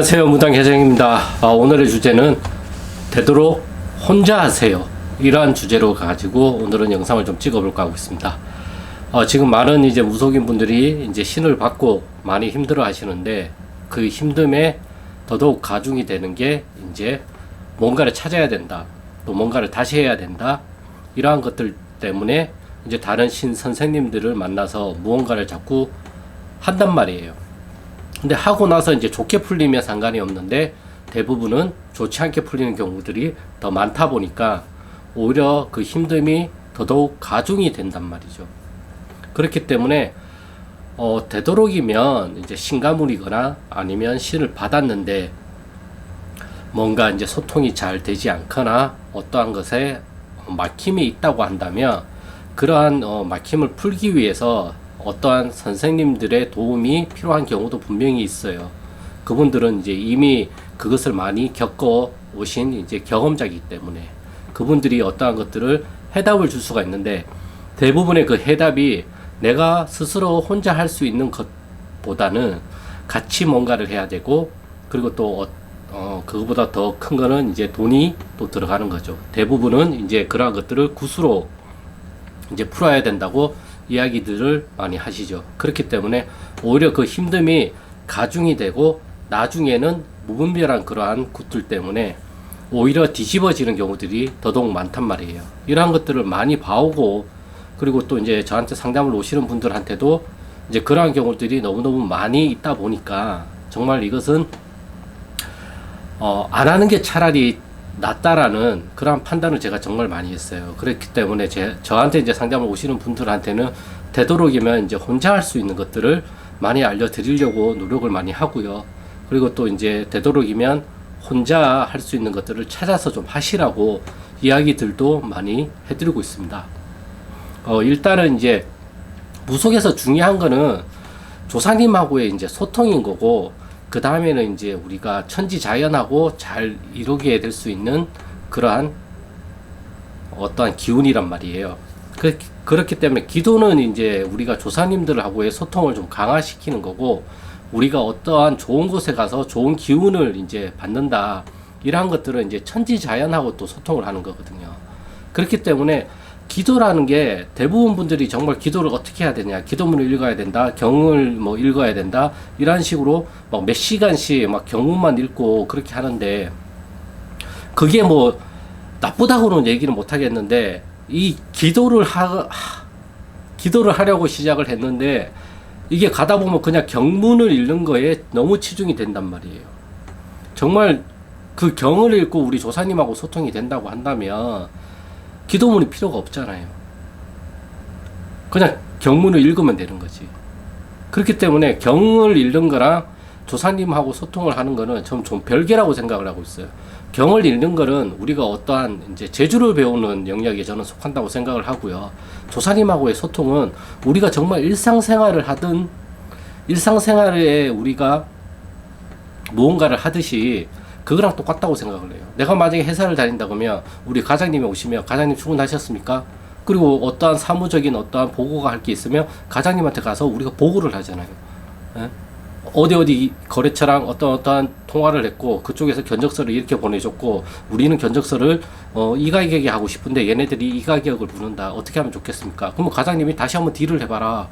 안녕하세요, 무당회장입니다. 오늘의 주제는 되도록 혼자 하세요, 이러한 주제로 가지고 오늘은 영상을 좀 찍어볼까 하고 있습니다. 지금 많은 이제 무속인 분들이 이제 신을 받고 많이 힘들어 하시는데, 그 힘듦에 더더욱 가중이 되는 게 이제 뭔가를 찾아야 된다, 또 뭔가를 다시 해야 된다, 이러한 것들 때문에 이제 다른 신 선생님들을 만나서 무언가를 자꾸 한단 말이에요. 근데 하고 나서 이제 좋게 풀리면 상관이 없는데, 대부분은 좋지 않게 풀리는 경우들이 더 많다 보니까 오히려 그 힘듦이 더더욱 가중이 된단 말이죠. 그렇기 때문에 되도록이면 이제 신가물이거나 아니면 신을 받았는데 뭔가 이제 소통이 잘 되지 않거나 어떠한 것에 막힘이 있다고 한다면, 그러한 막힘을 풀기 위해서 어떠한 선생님들의 도움이 필요한 경우도 분명히 있어요. 그분들은 이제 이미 그것을 많이 겪어 오신 이제 경험자이기 때문에 그분들이 어떠한 것들을 해답을 줄 수가 있는데, 대부분의 그 해답이 내가 스스로 혼자 할 수 있는 것보다는 같이 뭔가를 해야 되고, 그리고 또 그거보다 더 큰 거는 이제 돈이 또 들어가는 거죠. 대부분은 이제 그러한 것들을 굿으로 이제 풀어야 된다고 이야기들을 많이 하시죠. 그렇기 때문에 오히려 그 힘듦이 가중이 되고 나중에는 무분별한 그러한 굿들 때문에 오히려 뒤집어지는 경우들이 더더욱 많단 말이에요. 이러한 것들을 많이 봐오고, 그리고 또 이제 저한테 상담을 오시는 분들한테도 이제 그러한 경우들이 너무너무 많이 있다 보니까 정말 이것은 안 하는 게 차라리 낫다라는 그러한 판단을 제가 정말 많이 했어요. 그렇기 때문에 저한테 이제 상담을 오시는 분들한테는 되도록이면 이제 혼자 할 수 있는 것들을 많이 알려드리려고 노력을 많이 하고요. 그리고 또 이제 되도록이면 혼자 할 수 있는 것들을 찾아서 좀 하시라고 이야기들도 많이 해드리고 있습니다. 일단은 이제 무속에서 중요한 거는 조상님하고의 이제 소통인 거고, 그 다음에는 이제 우리가 천지자연하고 잘 이루게 될 수 있는 그러한 어떠한 기운이란 말이에요. 그렇기 때문에 기도는 이제 우리가 조상님들하고의 소통을 좀 강화시키는 거고, 우리가 어떠한 좋은 곳에 가서 좋은 기운을 이제 받는다, 이러한 것들은 이제 천지자연하고 또 소통을 하는 거거든요. 그렇기 때문에 기도라는 게 대부분 분들이 정말 기도를 어떻게 해야 되냐, 기도문을 읽어야 된다, 경을 뭐 읽어야 된다, 이런 식으로 막 몇 시간씩 막 경문만 읽고 그렇게 하는데, 그게 뭐 나쁘다고는 얘기는 못 하겠는데, 이 기도를 하려고 시작을 했는데 이게 가다 보면 그냥 경문을 읽는 거에 너무 치중이 된단 말이에요. 정말 그 경을 읽고 우리 조사님하고 소통이 된다고 한다면 기도문이 필요가 없잖아요. 그냥 경문을 읽으면 되는 거지. 그렇기 때문에 경을 읽는 거랑 조사님하고 소통을 하는 거는 좀 별개라고 생각을 하고 있어요. 경을 읽는 거는 우리가 어떠한 이제 재주를 배우는 영역에 저는 속한다고 생각을 하고요. 조사님하고의 소통은 우리가 정말 일상생활을 하든, 일상생활에 우리가 무언가를 하듯이 그거랑 똑같다고 생각을 해요. 내가 만약에 회사를 다닌다 그러면 우리 과장님이 오시면, 과장님 출근하셨습니까? 그리고 어떠한 사무적인 어떠한 보고가 할 게 있으면 과장님한테 가서 우리가 보고를 하잖아요. 예? 어디 거래처랑 어떠한 통화를 했고 그쪽에서 견적서를 이렇게 보내줬고, 우리는 견적서를 이 가격에 하고 싶은데 얘네들이 이 가격을 부른다, 어떻게 하면 좋겠습니까? 그러면 과장님이 다시 한번 딜을 해봐라,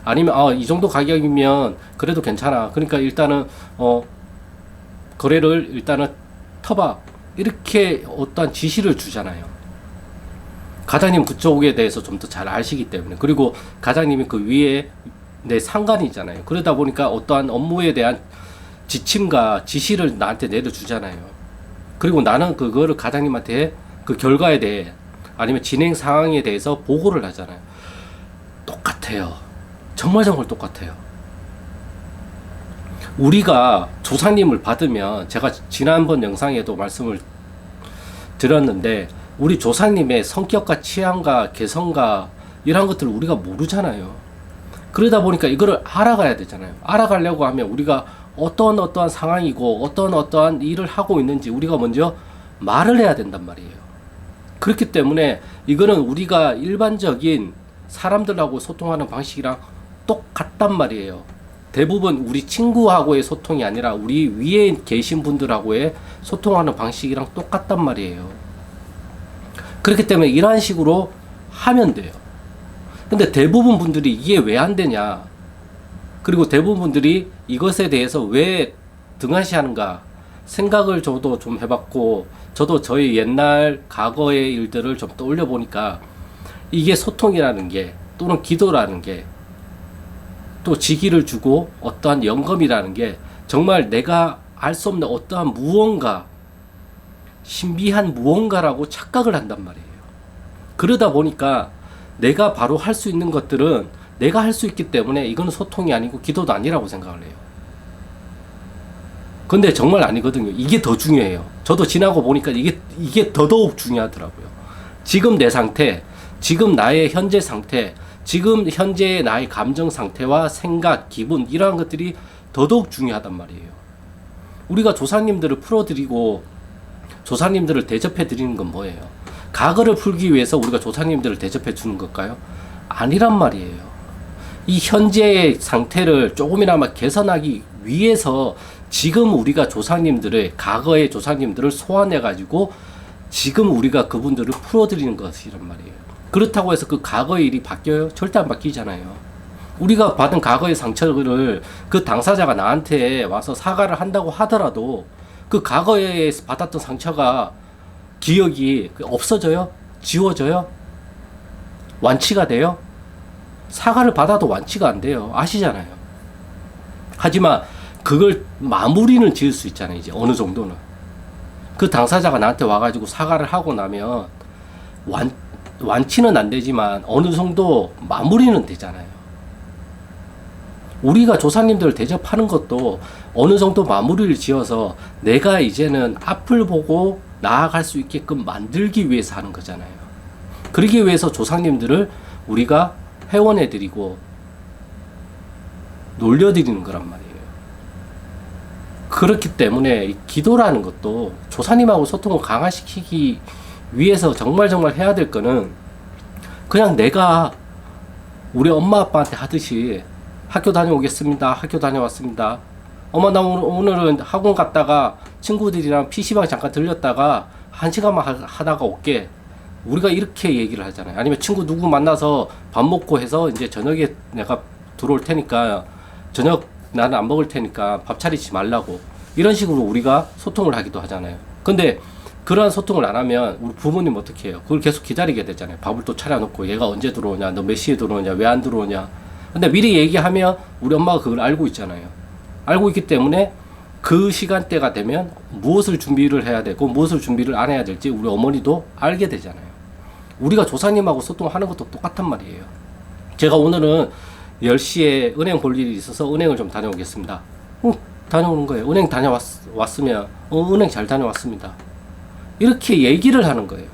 아니면 이 정도 가격이면 그래도 괜찮아, 그러니까 일단은 거래를 일단은 터봐, 이렇게 어떠한 지시를 주잖아요. 과장님 그쪽에 대해서 좀 더 잘 아시기 때문에. 그리고 과장님이 그 위에 내 상관이잖아요. 그러다 보니까 어떠한 업무에 대한 지침과 지시를 나한테 내려주잖아요. 그리고 나는 그거를 과장님한테 그 결과에 대해 아니면 진행 상황에 대해서 보고를 하잖아요. 똑같아요. 정말 똑같아요. 우리가 조상님을 받으면, 제가 지난번 영상에도 말씀을 드렸는데, 우리 조상님의 성격과 취향과 개성과 이런 것들을 우리가 모르잖아요. 그러다 보니까 이거를 알아가야 되잖아요. 알아가려고 하면 우리가 어떠한 상황이고 어떠한 일을 하고 있는지 우리가 먼저 말을 해야 된단 말이에요. 그렇기 때문에 이거는 우리가 일반적인 사람들하고 소통하는 방식이랑 똑같단 말이에요. 대부분 우리 친구하고의 소통이 아니라 우리 위에 계신 분들하고의 소통하는 방식이랑 똑같단 말이에요. 그렇기 때문에 이러한 식으로 하면 돼요. 근데 대부분 분들이 이게 왜 안 되냐, 그리고 대부분 분들이 이것에 대해서 왜 등한시하는가 생각을 저도 좀 해봤고, 저도 저희 옛날 과거의 일들을 좀 떠올려 보니까 이게 소통이라는 게, 또는 기도라는 게, 또 직위를 주고 어떠한 영검이라는 게 정말 내가 알 수 없는 어떠한 무언가, 신비한 무언가라고 착각을 한단 말이에요. 그러다 보니까 내가 바로 할 수 있는 것들은 내가 할 수 있기 때문에 이건 소통이 아니고 기도도 아니라고 생각을 해요. 근데 정말 아니거든요. 이게 더 중요해요. 저도 지나고 보니까 이게 더더욱 중요하더라고요. 지금 내 상태, 지금 나의 현재 상태, 지금 현재의 나의 감정 상태와 생각, 기분, 이러한 것들이 더더욱 중요하단 말이에요. 우리가 조상님들을 풀어드리고 조상님들을 대접해 드리는 건 뭐예요? 과거를 풀기 위해서 우리가 조상님들을 대접해 주는 걸까요? 아니란 말이에요. 이 현재의 상태를 조금이나마 개선하기 위해서 지금 우리가 조상님들의, 과거의 조상님들을 소환해 가지고 지금 우리가 그분들을 풀어드리는 것이란 말이에요. 그렇다고 해서 그 과거의 일이 바뀌어요? 절대 안 바뀌잖아요. 우리가 받은 과거의 상처를 그 당사자가 나한테 와서 사과를 한다고 하더라도 그 과거에 받았던 상처가, 기억이 없어져요? 지워져요? 완치가 돼요? 사과를 받아도 완치가 안 돼요. 아시잖아요. 하지만 그걸 마무리는 지을 수 있잖아요. 이제 어느 정도는. 그 당사자가 나한테 와가지고 사과를 하고 나면 완치는 안 되지만 어느 정도 마무리는 되잖아요. 우리가 조상님들을 대접하는 것도 어느 정도 마무리를 지어서 내가 이제는 앞을 보고 나아갈 수 있게끔 만들기 위해서 하는 거잖아요. 그러기 위해서 조상님들을 우리가 회원해드리고 놀려드리는 거란 말이에요. 그렇기 때문에 기도라는 것도 조상님하고 소통을 강화시키기 위해서 정말 해야 될 거는, 그냥 내가 우리 엄마 아빠한테 하듯이 학교 다녀오겠습니다. 학교 다녀왔습니다. 엄마 나 오늘은 학원 갔다가 친구들이랑 PC방 잠깐 들렸다가 1시간만 하다가 올게. 우리가 이렇게 얘기를 하잖아요. 아니면 친구 누구 만나서 밥 먹고 해서 이제 저녁에 내가 들어올 테니까 저녁 나는 안 먹을 테니까 밥 차리지 말라고, 이런 식으로 우리가 소통을 하기도 하잖아요. 근데 그러한 소통을 안 하면 우리 부모님 어떻게 해요? 그걸 계속 기다리게 되잖아요. 밥을 또 차려놓고 얘가 언제 들어오냐, 너 몇 시에 들어오냐, 왜 안 들어오냐. 근데 미리 얘기하면 우리 엄마가 그걸 알고 있잖아요. 알고 있기 때문에 그 시간대가 되면 무엇을 준비를 해야 되고 무엇을 준비를 안 해야 될지 우리 어머니도 알게 되잖아요. 우리가 조상님하고 소통하는 것도 똑같단 말이에요. 제가 오늘은 10시에 은행 볼 일이 있어서 은행을 좀 다녀오겠습니다. 다녀오는 거예요. 은행 다녀왔으면 은행 잘 다녀왔습니다. 이렇게 얘기를 하는 거예요.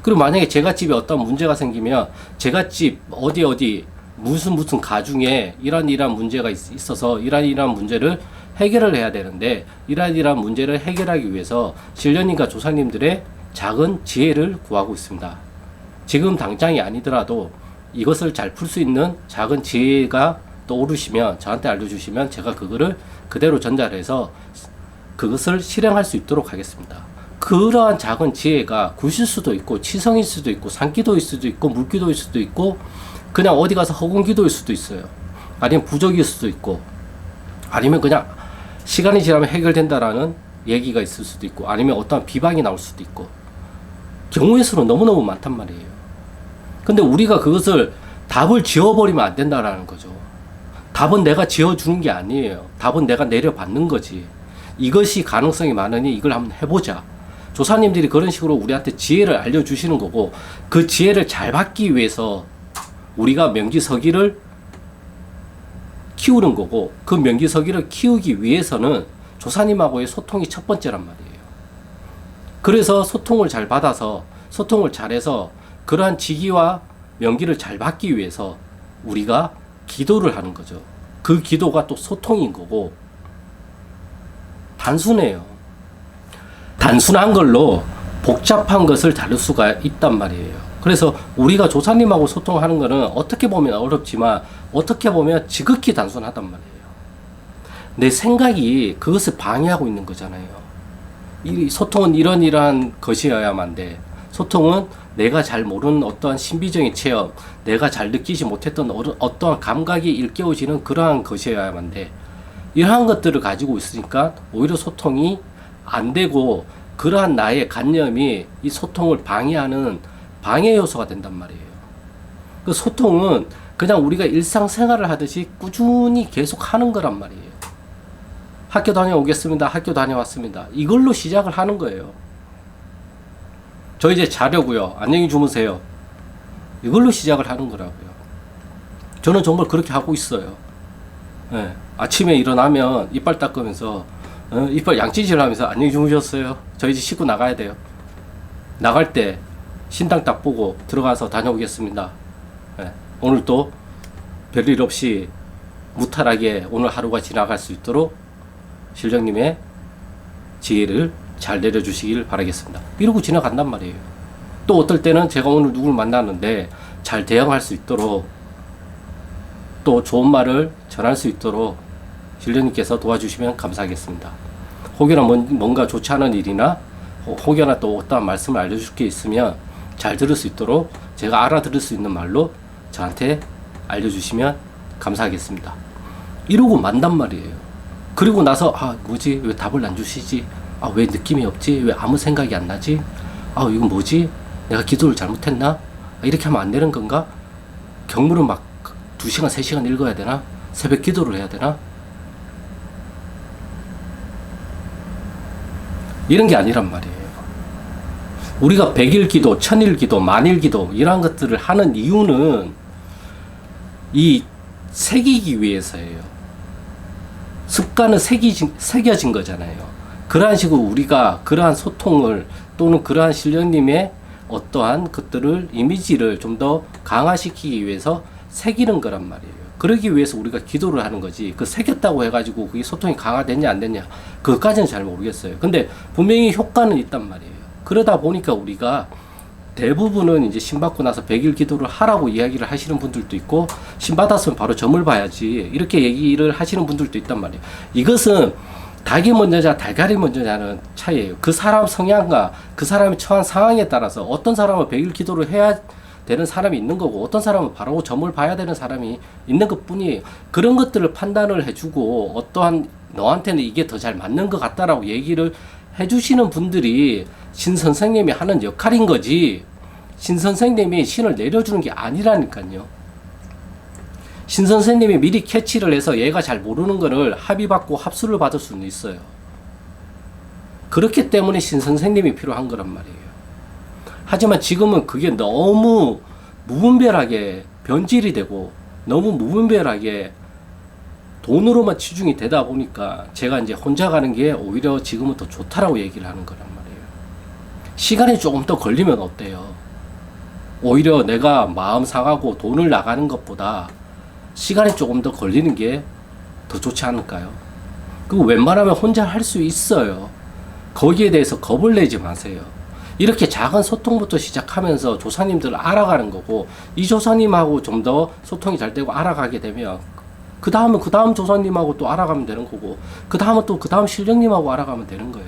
그리고 만약에 제가 집에 어떤 문제가 생기면 제가 집 어디 무슨 가중에 이러한 문제가 있어서 이러한 문제를 해결을 해야 되는데, 이러한 문제를 해결하기 위해서 신령님과 조상님들의 작은 지혜를 구하고 있습니다. 지금 당장이 아니더라도 이것을 잘 풀 수 있는 작은 지혜가 떠오르시면 저한테 알려주시면 제가 그거를 그대로 전달을 해서 그것을 실행할 수 있도록 하겠습니다. 그러한 작은 지혜가 굿일 수도 있고 치성일 수도 있고 산기도일 수도 있고 물기도일 수도 있고 그냥 어디 가서 허공기도일 수도 있어요. 아니면 부적일 수도 있고, 아니면 그냥 시간이 지나면 해결된다라는 얘기가 있을 수도 있고, 아니면 어떤 비방이 나올 수도 있고, 경우의 수는 너무너무 많단 말이에요. 근데 우리가 그것을 답을 지어버리면 안 된다라는 거죠. 답은 내가 지어주는 게 아니에요. 답은 내가 내려받는 거지. 이것이 가능성이 많으니 이걸 한번 해보자. 조사님들이 그런 식으로 우리한테 지혜를 알려주시는 거고, 그 지혜를 잘 받기 위해서 우리가 명기서기를 키우는 거고, 그 명기서기를 키우기 위해서는 조사님하고의 소통이 첫 번째란 말이에요. 그래서 소통을 잘 받아서, 소통을 잘해서 그러한 직위와 명기를 잘 받기 위해서 우리가 기도를 하는 거죠. 그 기도가 또 소통인 거고, 단순해요. 단순한 걸로 복잡한 것을 다룰 수가 있단 말이에요. 그래서 우리가 조사님하고 소통하는 거는 어떻게 보면 어렵지만 어떻게 보면 지극히 단순하단 말이에요. 내 생각이 그것을 방해하고 있는 거잖아요. 이 소통은 이러한 것이어야만 돼. 소통은 내가 잘 모르는 어떠한 신비적인 체험, 내가 잘 느끼지 못했던 어떠한 감각이 일깨워지는 그러한 것이어야만 돼. 이러한 것들을 가지고 있으니까 오히려 소통이 안 되고 그러한 나의 관념이 이 소통을 방해하는 방해 요소가 된단 말이에요. 그 소통은 그냥 우리가 일상생활을 하듯이 꾸준히 계속 하는 거란 말이에요. 학교 다녀오겠습니다. 학교 다녀왔습니다. 이걸로 시작을 하는 거예요. 저 이제 자려고요. 안녕히 주무세요. 이걸로 시작을 하는 거라고요. 저는 정말 그렇게 하고 있어요. 예. 아침에 일어나면 이빨 닦으면서 이빨 양치질 하면서 안녕히 주무셨어요. 저 이제 씻고 나가야 돼요. 나갈 때 신당 딱 보고 들어가서 다녀오겠습니다. 예. 오늘 또 별일 없이 무탈하게 오늘 하루가 지나갈 수 있도록 실장님의 지혜를 잘 내려주시길 바라겠습니다. 이러고 지나간단 말이에요. 또 어떨 때는 제가 오늘 누굴 만나는데 잘 대응할 수 있도록 또 좋은 말을 전할 수 있도록 실장님께서 도와주시면 감사하겠습니다. 혹여나 뭔가 좋지 않은 일이나 혹여나 또 어떠한 말씀을 알려줄 게 있으면 잘 들을 수 있도록 제가 알아들을 수 있는 말로 저한테 알려주시면 감사하겠습니다. 이러고 만단 말이에요. 그리고 나서 뭐지? 왜 답을 안 주시지? 왜 느낌이 없지? 왜 아무 생각이 안 나지? 이건 뭐지? 내가 기도를 잘못했나? 이렇게 하면 안 되는 건가? 경물을 막 2시간, 3시간 읽어야 되나? 새벽 기도를 해야 되나? 이런 게 아니란 말이에요. 우리가 100일 기도, 1000일 기도, 만일 기도 이러한 것들을 하는 이유는 이 새기기 위해서예요. 습관은 새겨진 거잖아요. 그러한 식으로 우리가 그러한 소통을 또는 그러한 실령님의 어떠한 것들을 이미지를 좀 더 강화시키기 위해서 새기는 거란 말이에요. 그러기 위해서 우리가 기도를 하는 거지. 그 새겼다고 해가지고 그게 소통이 강화됐냐 안 됐냐 그것까지는 잘 모르겠어요. 근데 분명히 효과는 있단 말이에요. 그러다 보니까 우리가 대부분은 이제 신 받고 나서 100일 기도를 하라고 이야기를 하시는 분들도 있고 신 받았으면 바로 점을 봐야지 이렇게 얘기를 하시는 분들도 있단 말이에요. 이것은 닭이 먼저냐 달걀이 먼저냐는 차이예요. 그 사람 성향과 그 사람이 처한 상황에 따라서 어떤 사람은 100일 기도를 해야 되는 사람이 있는 거고 어떤 사람은 바로 점을 봐야 되는 사람이 있는 것 뿐이에요. 그런 것들을 판단을 해주고 어떠한 너한테는 이게 더 잘 맞는 것 같다라고 얘기를 해주시는 분들이 신 선생님이 하는 역할인 거지 신 선생님이 신을 내려주는 게 아니라니까요. 신 선생님이 미리 캐치를 해서 얘가 잘 모르는 거를 합의받고 합수를 받을 수는 있어요. 그렇기 때문에 신 선생님이 필요한 거란 말이에요. 하지만 지금은 그게 너무 무분별하게 변질이 되고 너무 무분별하게 돈으로만 치중이 되다 보니까 제가 이제 혼자 가는 게 오히려 지금은 더 좋다라고 얘기를 하는 거란 말이에요. 시간이 조금 더 걸리면 어때요? 오히려 내가 마음 상하고 돈을 나가는 것보다 시간이 조금 더 걸리는 게 더 좋지 않을까요? 그거 웬만하면 혼자 할 수 있어요. 거기에 대해서 겁을 내지 마세요. 이렇게 작은 소통부터 시작하면서 조사님들을 알아가는 거고 이 조사님하고 좀 더 소통이 잘 되고 알아가게 되면 그 다음은 그 다음 조사님하고 또 알아가면 되는 거고 그 다음은 또 그 다음 실령님하고 알아가면 되는 거예요.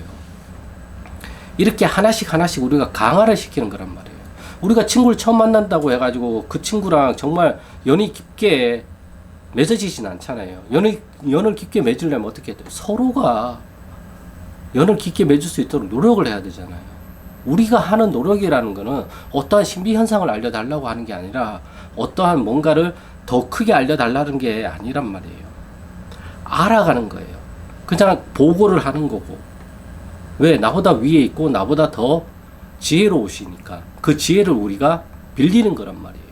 이렇게 하나씩 우리가 강화를 시키는 거란 말이에요. 우리가 친구를 처음 만난다고 해가지고 그 친구랑 정말 연이 깊게 맺어지진 않잖아요. 연을 깊게 맺으려면 어떻게 해야 돼요? 서로가 연을 깊게 맺을 수 있도록 노력을 해야 되잖아요. 우리가 하는 노력이라는 거는 어떠한 신비 현상을 알려달라고 하는 게 아니라 어떠한 뭔가를 더 크게 알려달라는 게 아니란 말이에요. 알아가는 거예요. 그냥 보고를 하는 거고. 왜? 나보다 위에 있고 나보다 더 지혜로우시니까 그 지혜를 우리가 빌리는 거란 말이에요.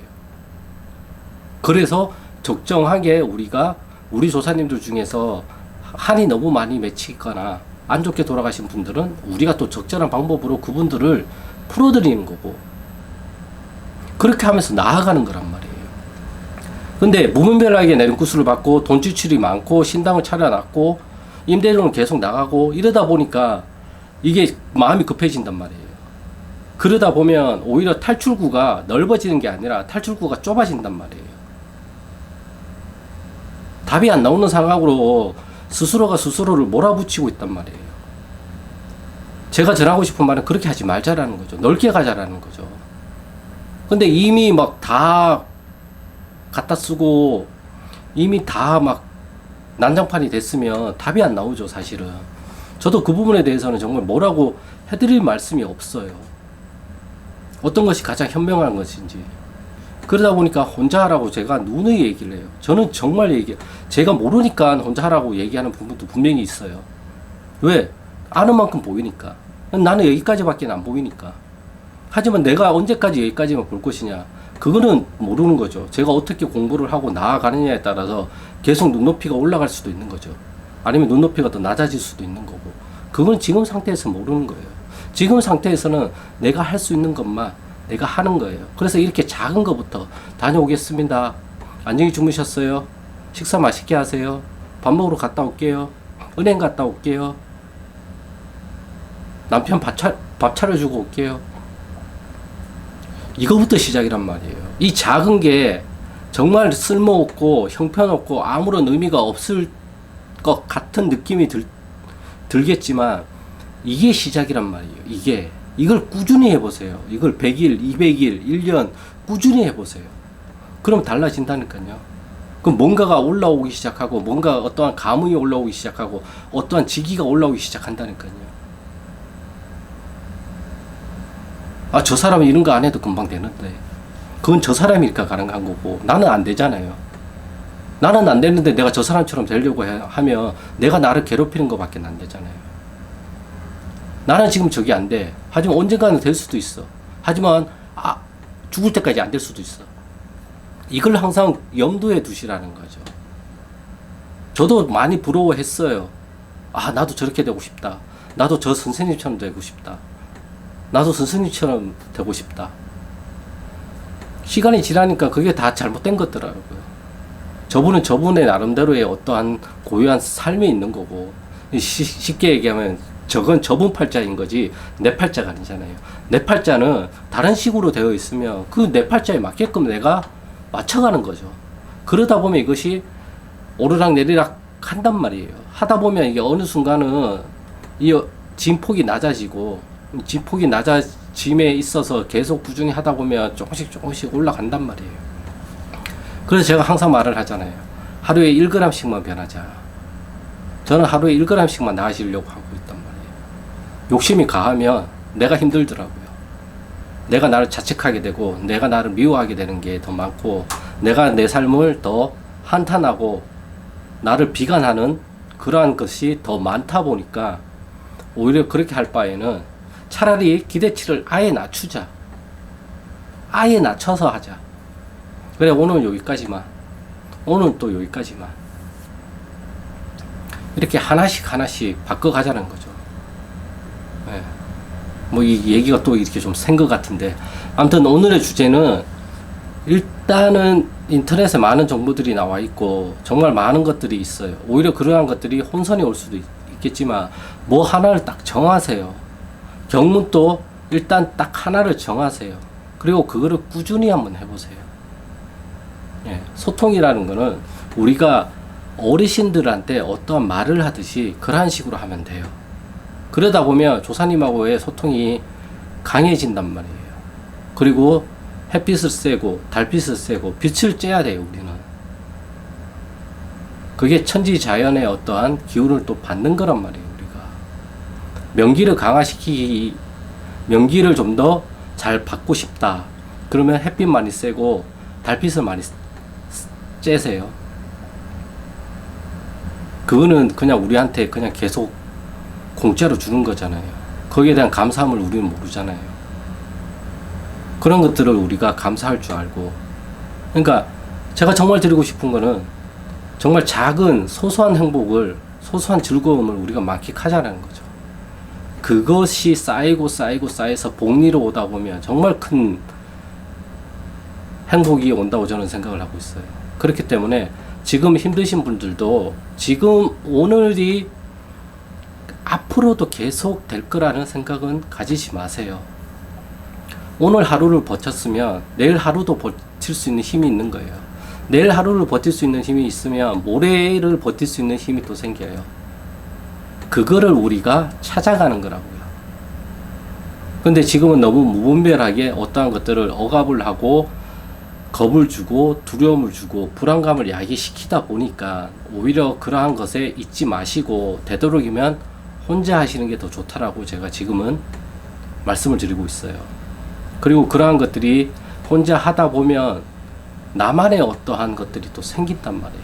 그래서 적정하게 우리가 우리 조사님들 중에서 한이 너무 많이 맺히거나 안 좋게 돌아가신 분들은 우리가 또 적절한 방법으로 그분들을 풀어드리는 거고 그렇게 하면서 나아가는 거란 말이에요. 근데 무분별하게 내린 구슬을 받고 돈 지출이 많고 신당을 차려놨고 임대료는 계속 나가고 이러다 보니까 이게 마음이 급해진단 말이에요. 그러다 보면 오히려 탈출구가 넓어지는 게 아니라 탈출구가 좁아진단 말이에요. 답이 안 나오는 상황으로 스스로가 스스로를 몰아붙이고 있단 말이에요. 제가 전하고 싶은 말은 그렇게 하지 말자라는 거죠. 넓게 가자라는 거죠. 근데 이미 막 다 갖다 쓰고 이미 다 막 난장판이 됐으면 답이 안 나오죠, 사실은. 저도 그 부분에 대해서는 정말 뭐라고 해드릴 말씀이 없어요. 어떤 것이 가장 현명한 것인지. 그러다 보니까 혼자 하라고 제가 누누이 얘기를 해요. 저는 정말 제가 모르니까 혼자 하라고 얘기하는 부분도 분명히 있어요. 왜? 아는 만큼 보이니까. 나는 여기까지밖에 안 보이니까. 하지만 내가 언제까지 여기까지만 볼 것이냐. 그거는 모르는 거죠. 제가 어떻게 공부를 하고 나아가느냐에 따라서 계속 눈높이가 올라갈 수도 있는 거죠. 아니면 눈높이가 더 낮아질 수도 있는 거고. 그건 지금 상태에서 모르는 거예요. 지금 상태에서는 내가 할 수 있는 것만 내가 하는 거예요. 그래서 이렇게 작은 것부터 다녀오겠습니다. 안녕히 주무셨어요? 식사 맛있게 하세요. 밥 먹으러 갔다 올게요. 은행 갔다 올게요. 남편 밥 차려주고 올게요. 이거부터 시작이란 말이에요. 이 작은 게 정말 쓸모없고 형편없고 아무런 의미가 없을 것 같은 느낌이 들겠지만 이게 시작이란 말이에요. 이걸 꾸준히 해보세요. 이걸 100일, 200일, 1년 꾸준히 해보세요. 그럼 달라진다니까요. 그럼 뭔가가 올라오기 시작하고 뭔가 어떠한 감흥이 올라오기 시작하고 어떠한 직위가 올라오기 시작한다니까요. 아, 저 사람은 이런 거 안 해도 금방 되는데 그건 저 사람이니까 가능한 거고 나는 안 되잖아요. 나는 안 되는데 내가 저 사람처럼 되려고 하면 내가 나를 괴롭히는 것밖에 안 되잖아요. 나는 지금 저기 안 돼. 하지만 언젠가는 될 수도 있어. 하지만 죽을 때까지 안 될 수도 있어. 이걸 항상 염두에 두시라는 거죠. 저도 많이 부러워했어요. 나도 저렇게 되고 싶다. 나도 저 선생님처럼 되고 싶다. 나도 선생님처럼 되고 싶다. 시간이 지나니까 그게 다 잘못된 것더라고요. 저분은 저분의 나름대로의 어떠한 고유한 삶이 있는 거고, 쉽게 얘기하면 저분 팔자인 거지 내 팔자가 아니잖아요. 내 팔자는 다른 식으로 되어 있으면 그 내 팔자에 맞게끔 내가 맞춰가는 거죠. 그러다 보면 이것이 오르락 내리락 한단 말이에요. 하다 보면 이게 어느 순간은 이 진폭이 낮아지고 진폭이 낮아짐에 있어서 계속 꾸준히 하다 보면 조금씩 올라간단 말이에요. 그래서 제가 항상 말을 하잖아요. 하루에 1g씩만 변하자. 저는 하루에 1g씩만 나아지려고 하고 있단 말이에요. 욕심이 가하면 내가 힘들더라고요. 내가 나를 자책하게 되고 내가 나를 미워하게 되는 게 더 많고 내가 내 삶을 더 한탄하고 나를 비관하는 그러한 것이 더 많다 보니까 오히려 그렇게 할 바에는 차라리 기대치를 아예 낮추자. 아예 낮춰서 하자. 그래, 오늘은 여기까지만. 오늘은 또 여기까지만. 이렇게 하나씩 바꿔가자는 거죠. 네. 뭐 이 얘기가 또 이렇게 좀 센 것 같은데 아무튼 오늘의 주제는 일단은 인터넷에 많은 정보들이 나와 있고 정말 많은 것들이 있어요. 오히려 그러한 것들이 혼선이 올 수도 있겠지만 뭐 하나를 딱 정하세요. 경문도 일단 딱 하나를 정하세요. 그리고 그거를 꾸준히 한번 해보세요. 예, 소통이라는 거는 우리가 어르신들한테 어떠한 말을 하듯이 그러한 식으로 하면 돼요. 그러다 보면 조사님하고의 소통이 강해진단 말이에요. 그리고 햇빛을 쐬고 달빛을 쐬고 빛을 쬐야 돼요. 우리는 그게 천지자연의 어떠한 기운을 또 받는 거란 말이에요. 우리가 명기를 강화시키기, 명기를 좀 더 잘 받고 싶다 그러면 햇빛 많이 쐬고 달빛을 많이 쬐세요. 그거는 그냥 우리한테 그냥 계속 공짜로 주는 거잖아요. 거기에 대한 감사함을 우리는 모르잖아요. 그런 것들을 우리가 감사할 줄 알고, 그러니까 제가 정말 드리고 싶은 거는 정말 작은 소소한 행복을, 소소한 즐거움을 우리가 만끽하자는 거죠. 그것이 쌓여서 복리로 오다 보면 정말 큰 행복이 온다고 저는 생각을 하고 있어요. 그렇기 때문에 지금 힘드신 분들도 지금 오늘이 앞으로도 계속 될 거라는 생각은 가지지 마세요. 오늘 하루를 버텼으면 내일 하루도 버틸 수 있는 힘이 있는 거예요. 내일 하루를 버틸 수 있는 힘이 있으면 모레를 버틸 수 있는 힘이 또 생겨요. 그거를 우리가 찾아가는 거라고요. 근데 지금은 너무 무분별하게 어떠한 것들을 억압을 하고 겁을 주고 두려움을 주고 불안감을 야기시키다 보니까 오히려 그러한 것에 잊지 마시고 되도록이면 혼자 하시는 게 더 좋다라고 제가 지금은 말씀을 드리고 있어요. 그리고 그러한 것들이 혼자 하다 보면 나만의 어떠한 것들이 또 생긴단 말이에요.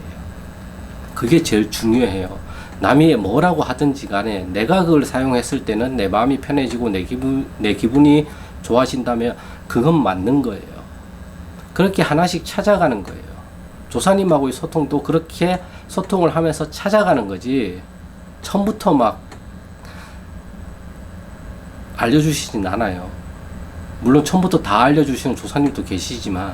그게 제일 중요해요. 남이 뭐라고 하든지 간에 내가 그걸 사용했을 때는 내 마음이 편해지고 내 기분이 좋아진다면 그건 맞는 거예요. 그렇게 하나씩 찾아가는 거예요. 조사님하고의 소통도 그렇게 소통을 하면서 찾아가는 거지, 처음부터 막 알려주시진 않아요. 물론 처음부터 다 알려주시는 조사님도 계시지만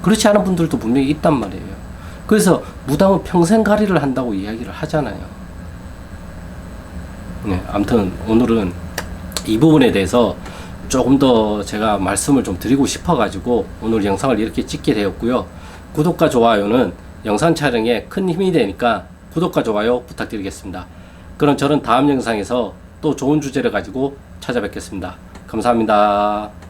그렇지 않은 분들도 분명히 있단 말이에요. 그래서 무당은 평생가리를 한다고 이야기를 하잖아요. 네, 아무튼 오늘은 이 부분에 대해서 조금 더 제가 말씀을 좀 드리고 싶어 가지고 오늘 영상을 이렇게 찍게 되었고요. 구독과 좋아요는 영상 촬영에 큰 힘이 되니까 구독과 좋아요 부탁드리겠습니다. 그럼 저는 다음 영상에서 또 좋은 주제를 가지고 찾아뵙겠습니다. 감사합니다.